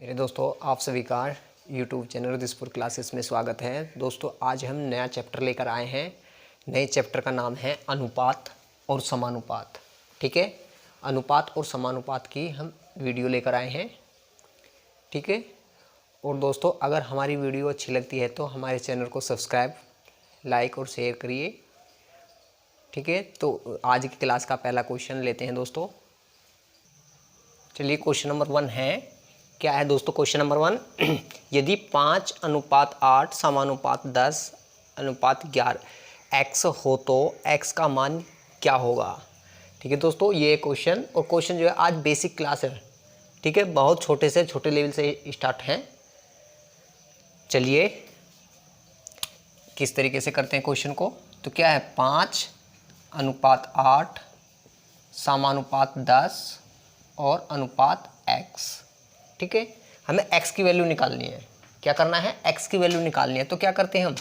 मेरे दोस्तों, आप सभी का यूट्यूब चैनल दिसपुर क्लासेस में स्वागत है। दोस्तों, आज हम नया चैप्टर लेकर आए हैं। नए चैप्टर का नाम है अनुपात और समानुपात। ठीक है, अनुपात और समानुपात की हम वीडियो लेकर आए हैं। ठीक है, और दोस्तों, अगर हमारी वीडियो अच्छी लगती है तो हमारे चैनल को सब्सक्राइब, लाइक और शेयर करिए। ठीक है, तो आज की क्लास का पहला क्वेश्चन लेते हैं दोस्तों। चलिए, क्वेश्चन नंबर 1 है। क्या है दोस्तों क्वेश्चन नंबर 1? यदि 5:8 समानुपात 10:11 x हो तो x का मान क्या होगा? ठीक है दोस्तों, ये क्वेश्चन और क्वेश्चन जो है आज बेसिक क्लास है। ठीक है, बहुत छोटे से छोटे लेवल से स्टार्ट हैं। चलिए किस तरीके से करते हैं क्वेश्चन को। तो क्या है, 5:8 समानुपात 10 और अनुपात x। ठीक है, हमें x की वैल्यू निकालनी है। क्या करना है? x की वैल्यू निकालनी है। तो क्या करते हैं हम,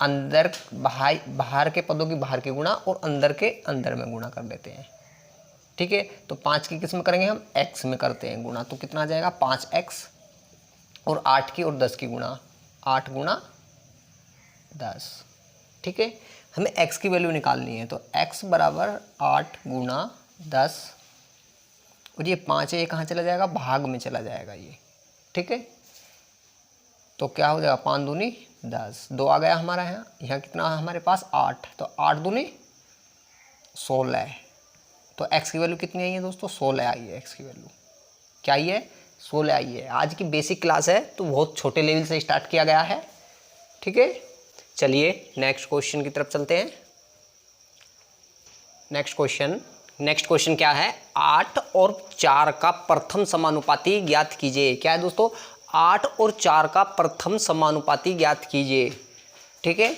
अंदर बाहर के पदों की बाहर की गुणा और अंदर के अंदर में गुणा कर देते हैं। ठीक है, तो 5 की किस में करेंगे हम? x में करते हैं गुणा। तो कितना आ जाएगा? 5x और 8 की और 10 की गुणा, 8 गुणा 10। ठीक है, हमें x की वैल्यू निकालनी है। तो x बराबर 8 गुणा 10 और ये 5 है, ये कहाँ चला जाएगा? भाग में चला जाएगा ये। ठीक है, तो क्या हो जाएगा? 5 दूनी 10, 2 आ गया हमारा यहाँ कितना है हमारे पास? 8। तो 8 दूनी 16। तो x की वैल्यू कितनी आई है दोस्तों? 16 आई है। x की वैल्यू क्या आई है? 16 आई है। आज की बेसिक क्लास है तो बहुत छोटे लेवल से स्टार्ट किया गया है। ठीक है, चलिए नेक्स्ट क्वेश्चन की तरफ चलते हैं। नेक्स्ट क्वेश्चन क्या है? 8 और 4 का प्रथम समानुपाती ज्ञात कीजिए। क्या है दोस्तों? 8 और 4 का प्रथम समानुपाती ज्ञात कीजिए। ठीक है,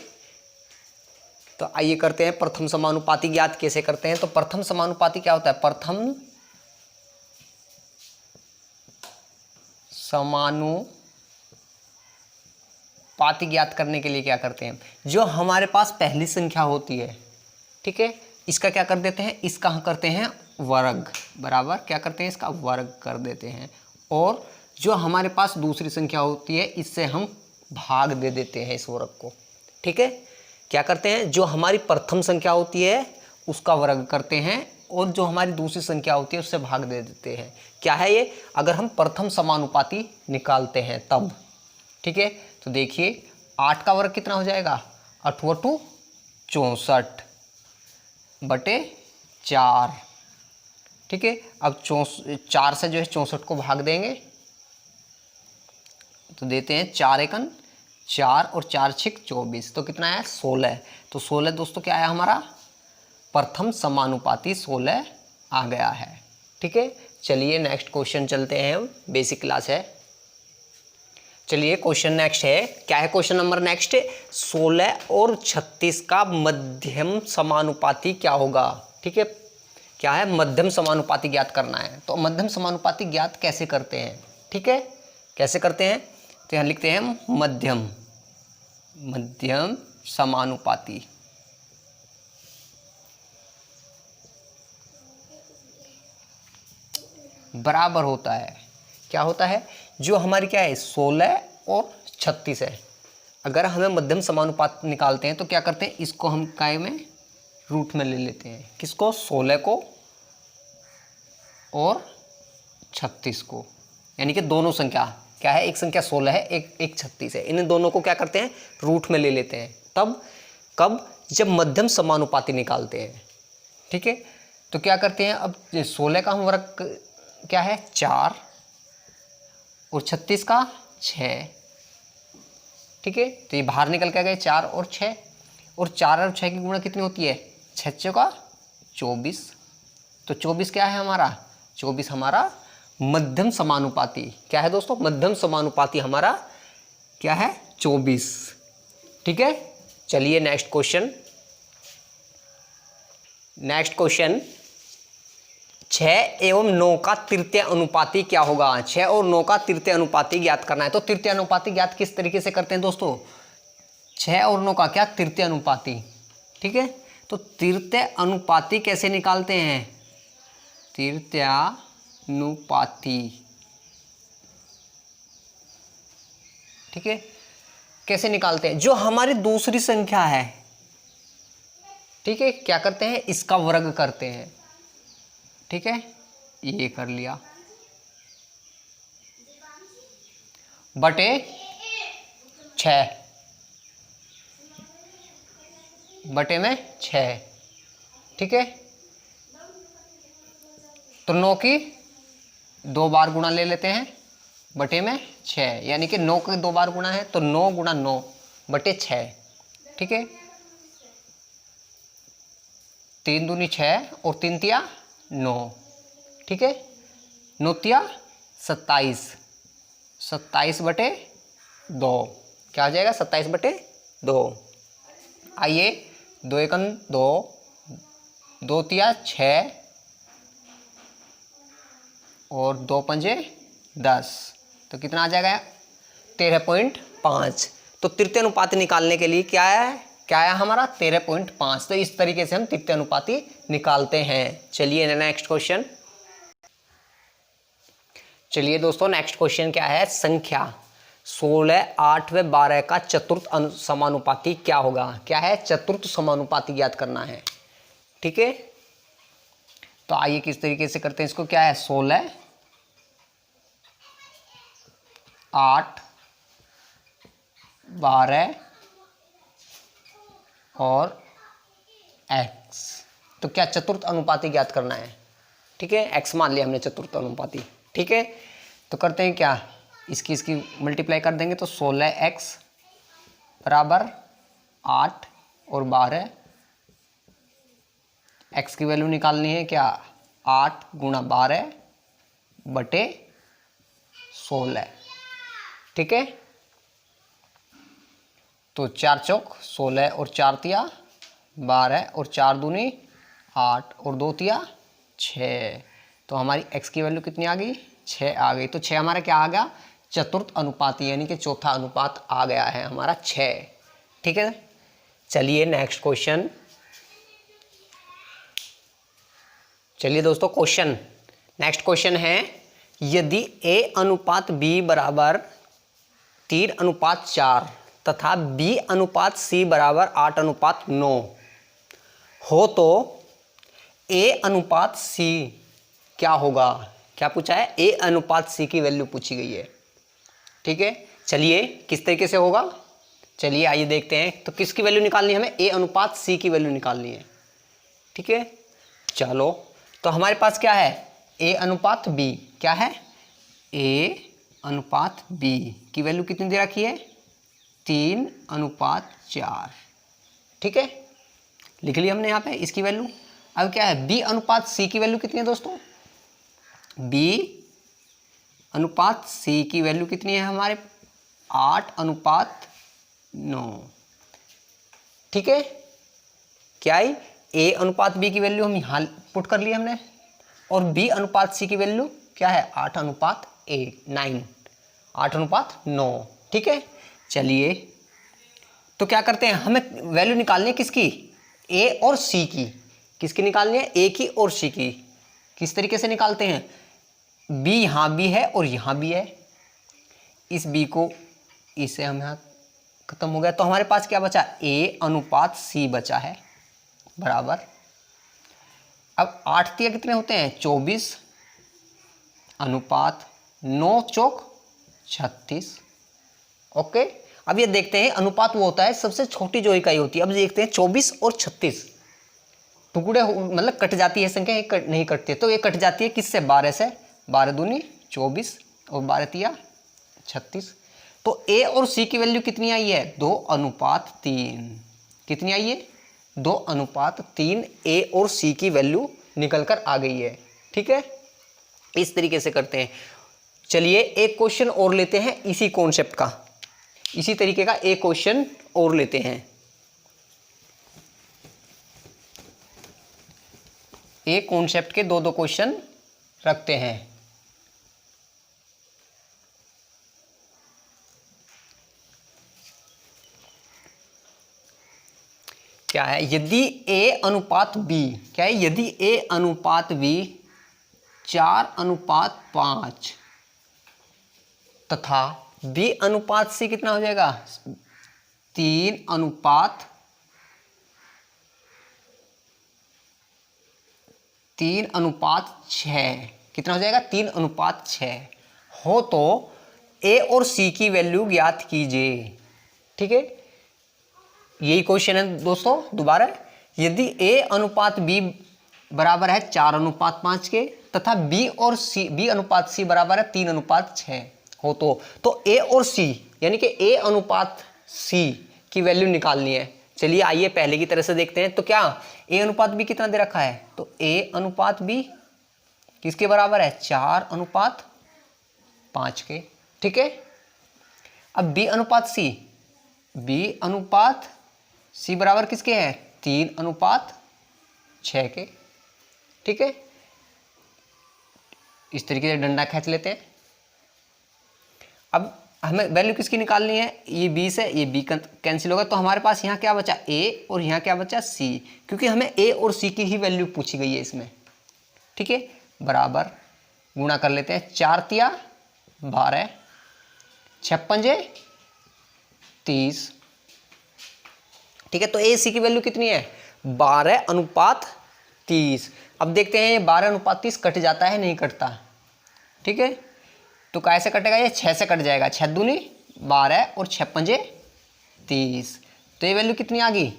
तो आइए करते हैं। प्रथम समानुपाती ज्ञात कैसे करते हैं? तो प्रथम समानुपाती क्या होता है? प्रथम समानुपाती ज्ञात करने के लिए क्या करते हैं? जो हमारे पास पहली संख्या होती है, ठीक है, इसका क्या कर देते हैं? इसका हम करते हैं वर्ग, बराबर क्या करते हैं? इसका वर्ग कर देते हैं। और जो हमारे पास दूसरी संख्या होती है, इससे हम भाग दे देते हैं इस वर्ग को। ठीक है, क्या करते हैं? जो हमारी प्रथम संख्या होती है उसका वर्ग करते हैं और जो हमारी दूसरी संख्या होती है उससे भाग दे देते हैं। क्या है ये? अगर हम प्रथम समानुपाती निकालते हैं तब। ठीक है, तो देखिए 8 का वर्ग कितना हो जाएगा? 8 × 2 = 64 बटे 4। ठीक है, अब 4 से जो है 64 को भाग देंगे तो देते हैं 4 × 1 = 4 और 4 × 6 = 24। तो कितना है? 16। तो 16 दोस्तों क्या आया हमारा? प्रथम समानुपाती 16 आ गया है। ठीक है, चलिए नेक्स्ट क्वेश्चन चलते हैं। हम बेसिक क्लास है। चलिए क्वेश्चन नेक्स्ट है। क्या है क्वेश्चन नंबर नेक्स्ट? 16 और 36 का मध्यम समानुपाती क्या होगा? ठीक है, क्या है? मध्यम समानुपाती ज्ञात करना है। तो मध्यम समानुपाती ज्ञात कैसे करते हैं? ठीक है, कैसे करते हैं? तो यहाँ लिखते हैं मध्यम समानुपाती। बराबर होता है, क्या होता है? जो हमारी क्या है? 16 और 36 है। अगर हमें मध्यम समानुपात निकालते हैं तो क्या करते हैं? इसको हम काय में रूट में ले लेते हैं। किसको? 16 को और 36 को। यानी कि दोनों संख्या क्या है? एक संख्या 16 है, एक 36 है। इन दोनों को क्या करते हैं? रूट में ले लेते हैं। तब कब? जब मध्यम समानुपाती निकालते हैं। ठीक है, तो क्या करते हैं? अब 16 का हम वर्ग क्या है? 4 और 36 का 6। ठीक है, तो ये बाहर निकल के गए 4 और 6। और 4 और 6 की गुणा कितनी होती है? 6 × 24। तो 24 क्या है हमारा? 24 हमारा मध्यम समानुपाती। क्या है दोस्तों? मध्यम समानुपाती हमारा क्या है? 24। ठीक है, चलिए नेक्स्ट क्वेश्चन। 6 एवं 9 का तृतीय अनुपाती क्या होगा? 6 और 9 का तृतीय अनुपाती ज्ञात करना है। तो तृतीय अनुपाती ज्ञात किस तरीके से करते हैं दोस्तों? 6 और 9 का क्या? तृतीय अनुपाती। ठीक है, तो तृतीय अनुपाती कैसे निकालते हैं? तृतीयानुपाती ठीक है, कैसे निकालते हैं? जो हमारी दूसरी संख्या है, ठीक है, क्या करते हैं? इसका वर्ग करते हैं। ठीक है, ये कर लिया बटे 6, बटे में 6। ठीक है, तो 9 की 2 बार गुणा ले लेते हैं बटे में 6, यानी कि 9 के 2 बार गुणा है तो 9 गुणा 9 बटे 6। ठीक है, 3 दूनी 6 और 3 तिया 9। ठीक है, 9 तिया 27, 27 बटे 2 क्या हो जाएगा? 27 बटे 2। आइए, 2 एकम 2, 2 तिया 6 और 2 पंजे 10, तो कितना आ जाएगा? 13.5। तो तृतीय अनुपाती निकालने के लिए क्या है हमारा? 13.5। तो इस तरीके से हम तृतीय अनुपाती निकालते हैं। चलिए नेक्स्ट क्वेश्चन। चलिए दोस्तों, नेक्स्ट क्वेश्चन क्या है? संख्या 16, 8 व 12 का चतुर्थ समानुपाती क्या होगा? क्या है? चतुर्थ समानुपाती ज्ञात करना है। ठीक है, तो आइए किस तरीके से करते हैं इसको। क्या है? 16, 8, 12 और x। तो क्या चतुर्थ अनुपाती ज्ञात करना है। ठीक है, x मान लिया हमने चतुर्थ अनुपाती। ठीक है, तो करते हैं क्या? इसकी मल्टीप्लाई कर देंगे तो 16x बराबर 8 और 12। x की वैल्यू निकालनी है क्या? 8 गुणा 12 बटे 16। ठीक है, तो 4 चौक 16 और 4 तिया 12 और 4 दूनी 8 और 2 तिया 6। तो हमारी x की वैल्यू कितनी आ गई? 6 आ गई। तो 6 हमारा क्या आ गया? चतुर्थ अनुपाती, यानी कि चौथा अनुपात आ गया है हमारा 6। ठीक है, चलिए नेक्स्ट क्वेश्चन। चलिए दोस्तों, नेक्स्ट क्वेश्चन है, यदि a अनुपात b बराबर 3:4 तथा b अनुपात c बराबर 8:9 हो तो a अनुपात c क्या होगा? क्या पूछा है? a अनुपात c की वैल्यू पूछी गई है। ठीक है, चलिए किस तरीके से होगा, चलिए आइए देखते हैं। तो किसकी वैल्यू निकालनी है हमें? a अनुपात c की वैल्यू निकालनी है। ठीक है, चलो, तो हमारे पास क्या है? a अनुपात b। क्या है? a अनुपात b की वैल्यू कितनी दे रखी है? 3:4। ठीक है, लिख लिया हमने यहाँ पे इसकी वैल्यू। अब क्या है? b अनुपात c की वैल्यू कितनी है दोस्तों? b अनुपात c की वैल्यू कितनी है हमारे? 8:9। ठीक है, क्या आई? a अनुपात b की वैल्यू हम यहाँ पुट कर लिया हमने, और b अनुपात c की वैल्यू क्या है? 8:9। ठीक है, चलिए, तो क्या करते हैं? हमें वैल्यू निकालनी है किसकी? a और c की। किसकी निकालनी है? a की और c की। किस तरीके से निकालते हैं? b यहाँ भी है और यहाँ भी है, इस b को इसे हम यहाँ खत्म हो गया, तो हमारे पास क्या बचा? a अनुपात c बचा है बराबर। अब 8 तिया कितने होते हैं? 24 अनुपात 9 चौक 36। ओके, अब ये देखते हैं, अनुपात वो होता है सबसे छोटी जो इकाई होती है। अब देखते हैं 24 और 36 टुकड़े मतलब कट जाती है संख्या, ये नहीं कटती, तो ये कट जाती है किससे? 12 से। 12 दूनी 24 और 12 तिया 36। तो a और c की वैल्यू कितनी आई है? 2:3। कितनी आई है? 2:3 a और c की वैल्यू निकल कर आ गई है। ठीक है, इस तरीके से करते हैं। चलिए एक क्वेश्चन और लेते हैं इसी कॉन्सेप्ट का, इसी तरीके का एक क्वेश्चन और लेते हैं। एक कॉन्सेप्ट के दो क्वेश्चन रखते हैं। क्या है? यदि a अनुपात b, क्या है? यदि a अनुपात b 4:5 तथा बी अनुपात सी कितना हो जाएगा, 3:6 कितना हो जाएगा, 3:6 हो तो ए और सी की वैल्यू ज्ञात कीजिए। ठीक है, यही क्वेश्चन है दोस्तों। दोबारा, यदि ए अनुपात बी बराबर है 4:5 के तथा बी अनुपात सी बराबर है 3:6 हो तो ए और सी यानी कि ए अनुपात सी की वैल्यू निकालनी है। चलिए आइए पहले की तरह से देखते हैं। तो क्या ए अनुपात बी कितना दे रखा है, तो ए अनुपात बी किसके बराबर है, 4:5 के। ठीक है, अब बी अनुपात सी बराबर किसके है, 3:6 के। ठीक है, इस तरीके से डंडा खींच लेते हैं। अब हमें वैल्यू किसकी निकालनी है, ये बी से ये बी कैंसिल होगा, तो हमारे पास यहाँ क्या बचा, ए, और यहाँ क्या बचा, सी, क्योंकि हमें ए और सी की ही वैल्यू पूछी गई है इसमें। ठीक है, बराबर गुणा कर लेते हैं, 4×3 = 12, 6×5 = 30। ठीक है, तो ए सी की वैल्यू कितनी है, 12:30। अब देखते हैं ये 12:30 कट जाता है, नहीं कटता। ठीक है, तो कैसे कटेगा, ये 6 से कट जाएगा, 6 दूनी 12 और 6×5 = 30। तो ये वैल्यू कितनी आ गई,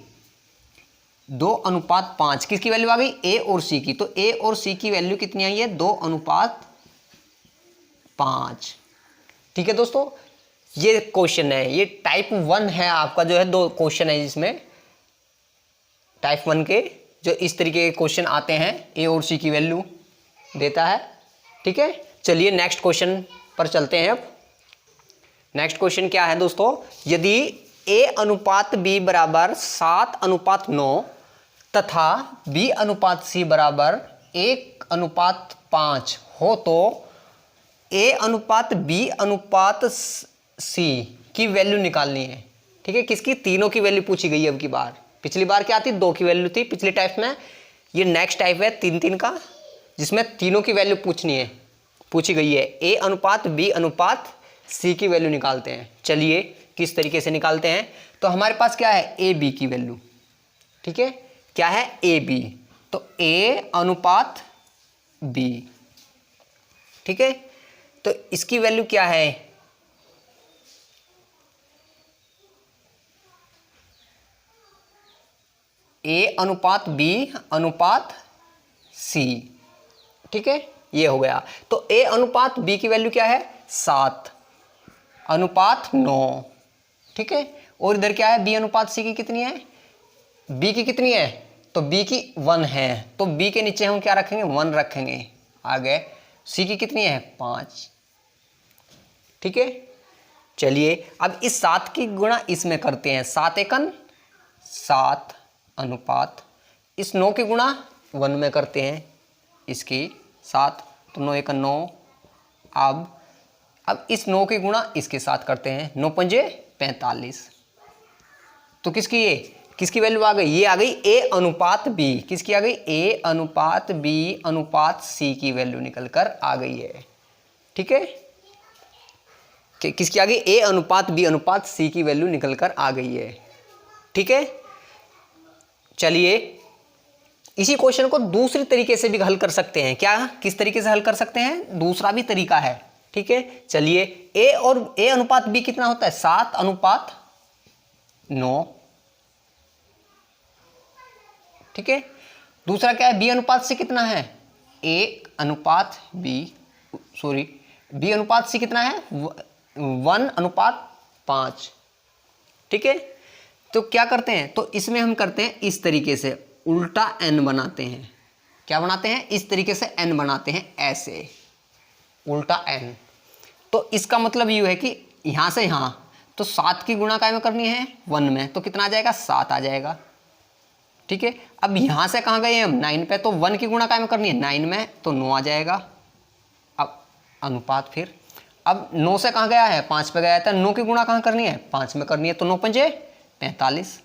2:5। किसकी वैल्यू आ गई, ए और सी की। तो ए और सी की वैल्यू कितनी आई है, 2:5। ठीक है दोस्तों, ये क्वेश्चन है, ये टाइप 1 है आपका, जो है 2 क्वेश्चन है जिसमें टाइप 1 के जो इस तरीके के क्वेश्चन आते हैं, ए और सी की वैल्यू देता है। ठीक है, चलिए नेक्स्ट क्वेश्चन पर चलते हैं। अब नेक्स्ट क्वेश्चन क्या है दोस्तों, यदि ए अनुपात बी बराबर 7:9 तथा बी अनुपात सी बराबर 1:5 हो तो ए अनुपात बी अनुपात सी की वैल्यू निकालनी है। ठीक है, किसकी, तीनों की वैल्यू पूछी गई है अब की बार। पिछली बार क्या थी, 2 की वैल्यू थी पिछले टाइप में। ये नेक्स्ट टाइप है 3 का, जिसमें तीनों की वैल्यू पूछी गई है। ए अनुपात बी अनुपात सी की वैल्यू निकालते हैं। चलिए किस तरीके से निकालते हैं। तो हमारे पास क्या है, ए बी की वैल्यू। ठीक है, क्या है, ए बी, तो ए अनुपात बी। ठीक है, तो इसकी वैल्यू क्या है, ए अनुपात बी अनुपात सी। ठीक है, ये हो गया। तो ए अनुपात बी की वैल्यू क्या है, 7:9। ठीक है, और इधर क्या है, बी अनुपात सी की कितनी है, बी की कितनी है, तो बी की 1 है, तो बी के नीचे हम क्या रखेंगे, 1 रखेंगे। आगे सी की कितनी है, 5। ठीक है, चलिए अब इस 7 की गुणा इसमें करते हैं, 7×1 = 7 अनुपात इस 9 की गुणा 1 में करते हैं, इसकी 7, तो 9×1 = 9। अब इस 9 की गुणा इसके साथ करते हैं, 9×5 = 45। तो किसकी वैल्यू आ गई, ये आ गई ए अनुपात बी। किसकी आ गई, ए अनुपात बी अनुपात सी की वैल्यू निकल कर आ गई है। ठीक है, किसकी आ गई, ए अनुपात बी अनुपात सी की वैल्यू निकल कर आ गई है। ठीक है, चलिए इसी क्वेश्चन को दूसरी तरीके से भी हल कर सकते हैं। क्या, किस तरीके से हल कर सकते हैं, दूसरा भी तरीका है। ठीक है, चलिए ए अनुपात बी कितना होता है, 7:9। ठीक है, दूसरा क्या है, बी अनुपात सी कितना है, बी अनुपात सी कितना है, 1:5। ठीक है, तो क्या करते हैं, तो इसमें हम करते हैं इस तरीके से, उल्टा n बनाते हैं। क्या बनाते हैं, इस तरीके से n बनाते हैं, ऐसे उल्टा n। तो इसका मतलब ये है कि यहां से यहां, तो 7 की गुणा काय में करनी है, 1 में, तो कितना आ जाएगा, 7 आ जाएगा। ठीक है, अब यहां से कहां गए हम, 9 पे, तो 1 की गुणा काय में करनी है, 9 में, तो 9 आ जाएगा। अब अनुपात फिर, अब 9 से कहां गया है, 5 पे गया था, 9 की गुणा कहां करनी है, 5 में करनी है, तो 9×5 = 45।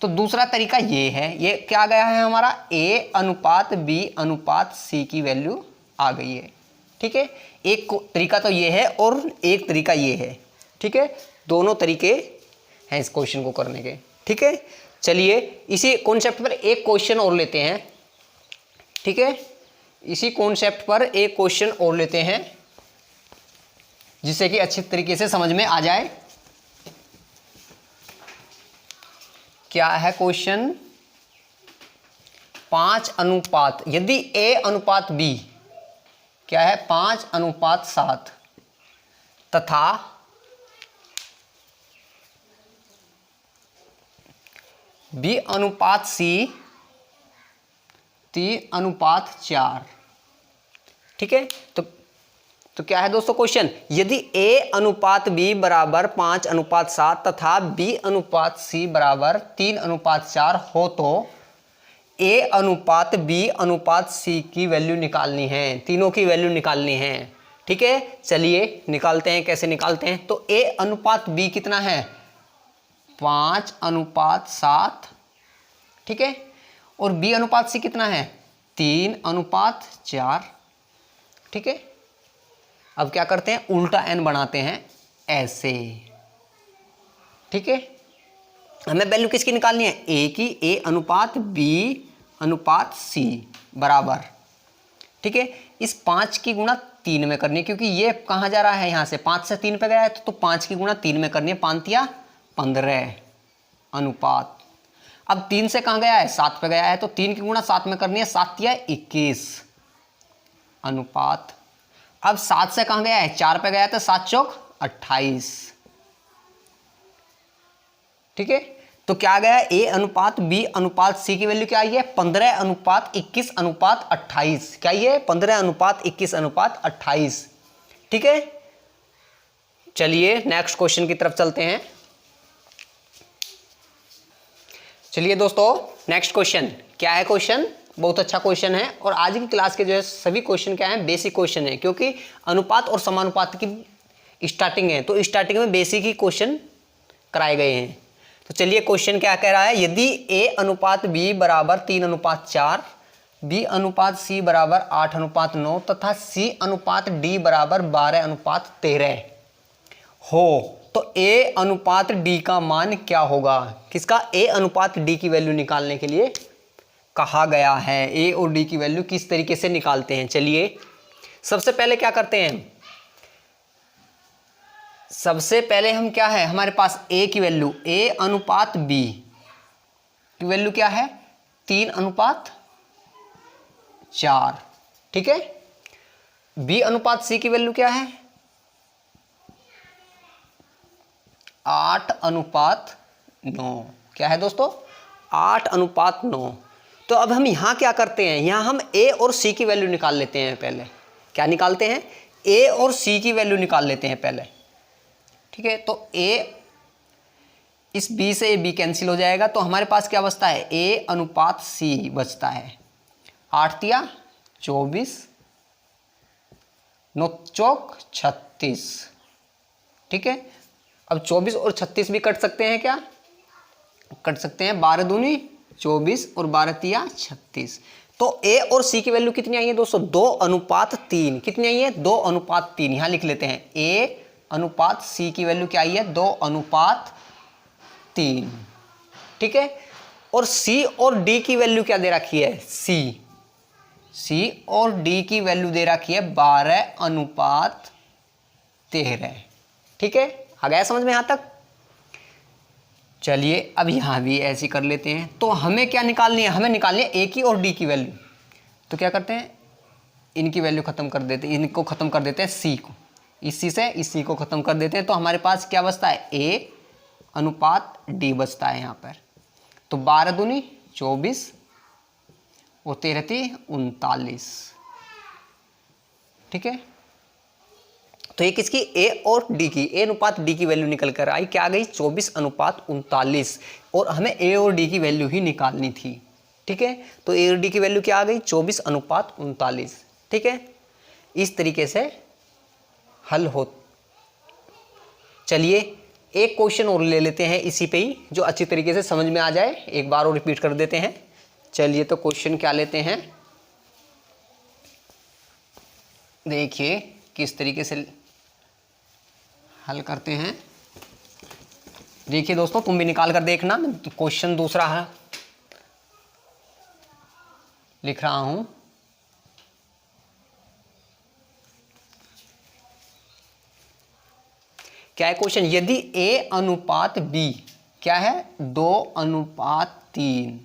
तो दूसरा तरीका ये है, ये क्या गया है हमारा, ए अनुपात बी अनुपात सी की वैल्यू आ गई है। ठीक है, एक तरीका तो ये है और एक तरीका ये है, ठीक है, दोनों तरीके हैं इस क्वेश्चन को करने के। ठीक है, चलिए इसी कॉन्सेप्ट पर एक क्वेश्चन और लेते हैं। ठीक है, इसी कॉन्सेप्ट पर एक क्वेश्चन और लेते हैं जिससे कि अच्छे तरीके से समझ में आ जाए। क्या है क्वेश्चन? 5 अनुपात, यदि A अनुपात B क्या है 5:7 तथा B अनुपात C 3:4। ठीक है, तो क्या है दोस्तों क्वेश्चन? यदि A अनुपात B बराबर 5:7 तथा B अनुपात C बराबर 3:4 हो तो A अनुपात B अनुपात C की वैल्यू निकालनी है, तीनों की वैल्यू निकालनी है। ठीक है, चलिए निकालते हैं। कैसे निकालते हैं? तो A अनुपात B कितना है? 5:7। ठीक है, और B अनुपात C कितना है? 3:4। ठीक है, अब क्या करते हैं? उल्टा n बनाते हैं ऐसे। ठीक है, हमें वैल्यू किसकी निकालनी है? A की। A अनुपात B अनुपात C बराबर, ठीक है, इस 5 की गुणा 3 में करनी है, क्योंकि ये कहाँ जा रहा है? यहाँ से 5 से 3 पे गया है, तो 5 की गुणा 3 में करनी है। 5 या 15 अनुपात। अब 3 से कहाँ गया है? 7 पे गया है, तो 3 की गुणा 7 में करनी है। 7 या 21 अनुपात। अब 7 से कहाँ गया है? 4 पे गया है, तो 7 चौक 28। ठीक है, तो क्या गया? A अनुपात B अनुपात C की वैल्यू क्या आई है? 15:21:28। क्या ये? 15:21:28। ठीक है, चलिए नेक्स्ट क्वेश्चन की तरफ चलते हैं। चलिए दोस्तों, नेक्स्ट क्वेश्चन क्या है? क्वेश्चन बहुत अच्छा क्वेश्चन है, और आज की क्लास के जो है सभी क्वेश्चन क्या है? बेसिक क्वेश्चन है, क्योंकि अनुपात और समानुपात की स्टार्टिंग है, तो स्टार्टिंग में बेसिक ही क्वेश्चन कराए गए हैं। तो चलिए क्वेश्चन क्या कह रहा है? यदि A अनुपात B बराबर 3:4, B अनुपात C बराबर 8:9 तथा C अनुपात D बराबर 12:13 हो तो A अनुपात D का मान क्या होगा? किसका? A अनुपात D की वैल्यू निकालने के लिए कहा गया है। A और D की वैल्यू किस तरीके से निकालते हैं? चलिए सबसे पहले क्या करते हैं? सबसे पहले हम क्या है हमारे पास? A की वैल्यू, A अनुपात B की वैल्यू क्या है? 3:4। ठीक है, B अनुपात C की वैल्यू क्या है? 8:9। क्या है दोस्तों? 8:9। तो अब हम यहां क्या करते हैं? यहां हम A और C की वैल्यू निकाल लेते हैं पहले। क्या निकालते हैं? A और C की वैल्यू निकाल लेते हैं पहले। ठीक है, तो A, इस B से B कैंसिल हो जाएगा, तो हमारे पास क्या बचता है? A अनुपात C बचता है। 8 या 24, 9 चौक 36। ठीक है, अब 24 और 36 भी कट सकते हैं क्या? कट सकते हैं। 12 दूनी 24 और 12 तिया 36। तो A और C की वैल्यू कितनी आई है दोस्तों? 2:3। कितनी आई है? 2:3। यहां लिख लेते हैं। A अनुपात C की वैल्यू क्या आई है? 2:3। ठीक है, और C और D की वैल्यू क्या दे रखी है? C और D की वैल्यू दे रखी है 12:13। ठीक है, आ गया समझ में यहां तक? चलिए अब यहां भी ऐसे कर लेते हैं। तो हमें क्या निकालनी है? हमें निकालनी है A की और D की वैल्यू। तो क्या करते हैं? इनकी वैल्यू खत्म कर देते हैं, इनको खत्म कर देते हैं C को, इसी से इसी को खत्म कर देते हैं। तो हमारे पास क्या बचता है? A अनुपात D बचता है यहाँ पर। तो 12 दूनी 24 और 13 39। ठीक है, तो ये किसकी? A और D की, A अनुपात D की वैल्यू निकल कर आई। क्या आ गई? 24:39। और हमें A और D की वैल्यू ही निकालनी थी। ठीक है, तो A और D की वैल्यू क्या आ गई? 24:39। ठीक है, इस तरीके से हल हो। चलिए एक क्वेश्चन और ले लेते हैं इसी पे ही, जो अच्छी तरीके से समझ में आ जाए। एक बार और रिपीट कर देते हैं। चलिए तो क्वेश्चन क्या लेते हैं? देखिए किस तरीके से हल करते हैं। देखिए दोस्तों, तुम भी निकाल कर देखना। क्वेश्चन दूसरा है, लिख रहा हूं। क्या है क्वेश्चन? यदि A अनुपात B क्या है 2:3,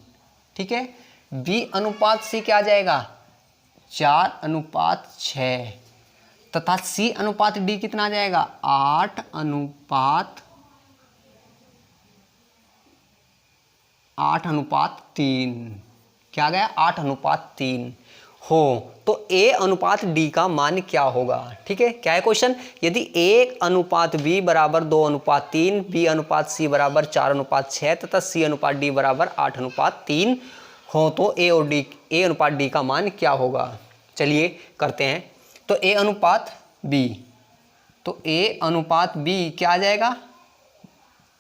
ठीक है, B अनुपात C क्या आ जाएगा 4:6, तथा C अनुपात D कितना आ जाएगा 8:3। क्या आ गया 8:3 हो, तो A अनुपात D का मान क्या होगा? ठीक है, क्या है क्वेश्चन? यदि A अनुपात B बराबर 2:3, B अनुपात C बराबर 4:6 तथा C अनुपात D बराबर 8:3 हो, तो A अनुपात D का मान क्या होगा? चलिए करते हैं। तो A अनुपात B, तो A अनुपात B क्या आ जाएगा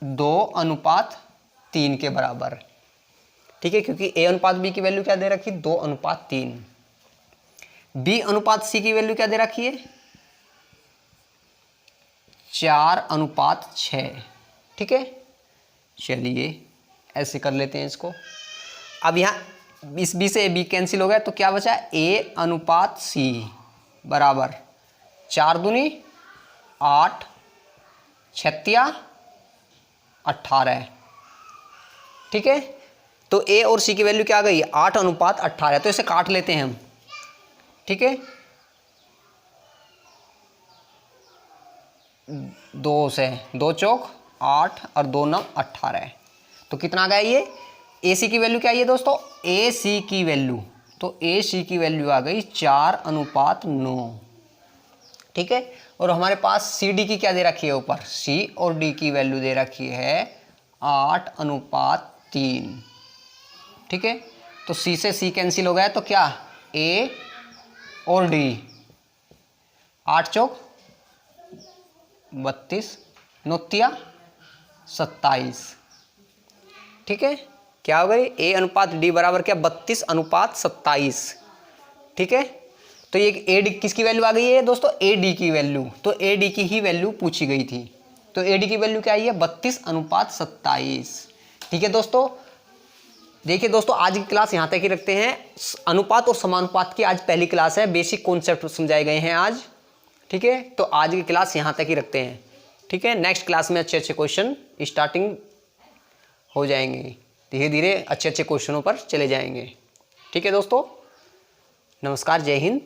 2:3 के बराबर। ठीक है, क्योंकि A अनुपात B की वैल्यू क्या दे रखी 2:3। B अनुपात C की वैल्यू क्या दे रखी है 4:6। ठीक है, चलिए ऐसे कर लेते हैं इसको। अब यहाँ इस B से B कैंसिल हो गया, तो क्या बचा A अनुपात C बराबर 4 दूनी 8, 6 18। ठीक है, तो A और C की वैल्यू क्या आ गई 8:18, तो इसे काट लेते हैं हम। ठीक है, 2 से 2 चौक 8 और 2 9 18, तो कितना आ गया ये AC की वैल्यू क्या है दोस्तों AC की वैल्यू, तो AC की वैल्यू आ गई 4:9। ठीक है, और हमारे पास CD की क्या दे रखी है ऊपर, C और D की वैल्यू दे रखी है 8:3। ठीक है, तो C से C कैंसिल हो गया, तो क्या A और D 8 चौक 32, 9 तिया 27। ठीक है, क्या हो गई A अनुपात D बराबर क्या 32:27। ठीक है, तो ये AD किसकी वैल्यू आ गई है दोस्तों AD की वैल्यू, तो AD की ही वैल्यू पूछी गई थी, तो AD की वैल्यू क्या आई है 32:27। ठीक है दोस्तों, देखिए दोस्तों आज की क्लास यहाँ तक ही रखते हैं। अनुपात और समानुपात की आज पहली क्लास है, बेसिक कॉन्सेप्ट समझाए गए हैं आज। ठीक है, तो आज की क्लास यहाँ तक ही रखते हैं। ठीक है, नेक्स्ट क्लास में अच्छे अच्छे क्वेश्चन स्टार्टिंग हो जाएंगे, धीरे धीरे अच्छे अच्छे क्वेश्चनों पर चले जाएंगे। ठीक है दोस्तों, नमस्कार, जय हिंद।